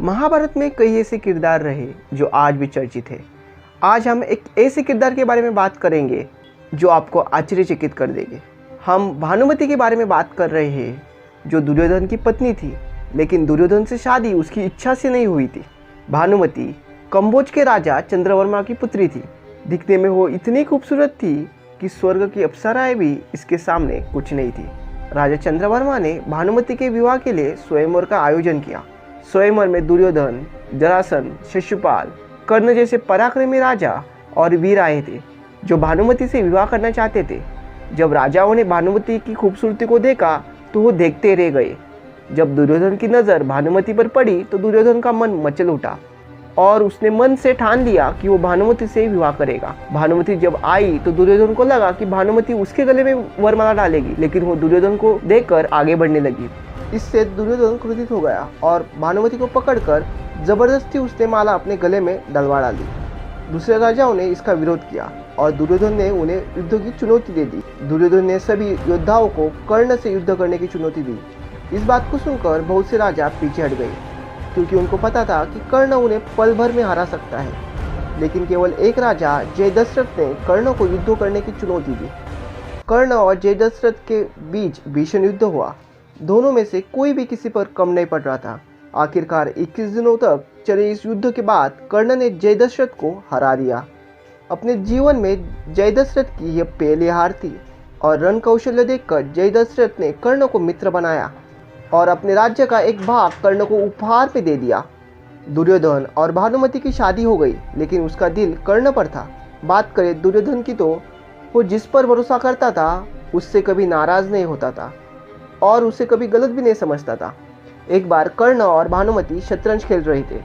महाभारत में कई ऐसे किरदार रहे जो आज भी चर्चित है। आज हम एक ऐसे किरदार के बारे में बात करेंगे जो आपको आश्चर्यचकित कर देंगे। हम भानुमति के बारे में बात कर रहे हैं, जो दुर्योधन की पत्नी थी, लेकिन दुर्योधन से शादी उसकी इच्छा से नहीं हुई थी। भानुमति कंबोज के राजा चंद्रवर्मा की पुत्री थी। दिखने में वो इतनी खूबसूरत थी कि स्वर्ग की अप्सराएं भी इसके सामने कुछ नहीं थी। राजा चंद्रवर्मा ने भानुमति के विवाह के लिए स्वयंवर का आयोजन किया। स्वयंवर में दुर्योधन, जरासंध, शिशुपाल, कर्ण जैसे पराक्रमी राजा और वीर आए थे जो भानुमति से विवाह करना चाहते थे। जब राजाओं ने भानुमति की खूबसूरती को देखा तो वो देखते रह गए। जब दुर्योधन की नज़र भानुमति पर पड़ी तो दुर्योधन का मन मचल उठा और उसने मन से ठान लिया कि वो भानुमति से विवाह करेगा। भानुमति जब आई तो दुर्योधन को लगा कि भानुमति उसके गले में वरमाला डालेगी, लेकिन वो दुर्योधन को देखकर आगे बढ़ने लगी। इससे दुर्योधन क्रोधित हो गया और भानुमति को पकड़कर जबरदस्ती उसने माला अपने गले में डलवा डाली। दूसरे राजाओं ने इसका विरोध किया और दुर्योधन ने उन्हें युद्ध की चुनौती दे दी। दुर्योधन ने सभी योद्धाओं को कर्ण से युद्ध करने की चुनौती दी। इस बात को सुनकर बहुत से राजा पीछे हट गए, क्योंकि उनको पता था कि कर्ण उन्हें पल भर में हरा सकता है। लेकिन केवल एक राजा जयद्रथ ने कर्ण को युद्ध करने की चुनौती दी। कर्ण और जयद्रथ के बीच भीषण युद्ध हुआ। दोनों में से कोई भी किसी पर कम नहीं पड़ रहा था। आखिरकार 21 दिनों तक चले इस युद्ध के बाद कर्ण ने जयद्रथ को हरा दिया। अपने जीवन में जयद्रथ की यह पहली हार थी और रण कौशल्य देखकर जयद्रथ ने कर्ण को मित्र बनाया और अपने राज्य का एक भाग कर्ण को उपहार में दे दिया। दुर्योधन और भानुमति की शादी हो गई, लेकिन उसका दिल कर्ण पर था। बात करें दुर्योधन की तो वो जिस पर भरोसा करता था उससे कभी नाराज नहीं होता था और उसे कभी गलत भी नहीं समझता था। एक बार कर्ण और भानुमति शतरंज खेल रहे थे।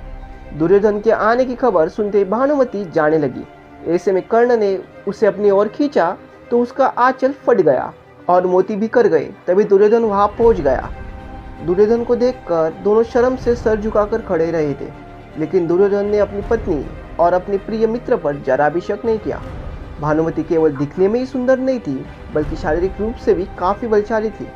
दुर्योधन के आने की खबर सुनते भानुमति जाने लगी। ऐसे में कर्ण ने उसे अपनी ओर खींचा तो उसका आंचल फट गया और मोती बिखर गए। तभी दुर्योधन वहां पहुंच गया। दुर्योधन को देखकर दोनों शर्म से सर झुकाकर खड़े रहे थे, लेकिन दुर्योधन ने अपनी पत्नी और अपने प्रिय मित्र पर जरा भी शक नहीं किया। भानुमति केवल दिखने में ही सुंदर नहीं थी, बल्कि शारीरिक रूप से भी काफी बलशाली थी।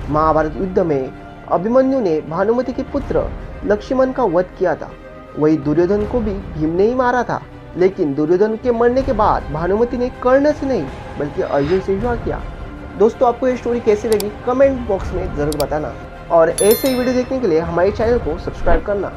महाभारत युद्ध में अभिमन्यु ने भानुमति के पुत्र लक्ष्मण का वध किया था। वही दुर्योधन को भी भीम ने ही मारा था, लेकिन दुर्योधन के मरने के बाद भानुमति ने कर्ण से नहीं बल्कि अर्जुन से विवाह किया। दोस्तों, आपको ये स्टोरी कैसी लगी कमेंट बॉक्स में ज़रूर बताना और ऐसे ही वीडियो देखने के लिए हमारे चैनल को सब्सक्राइब करना।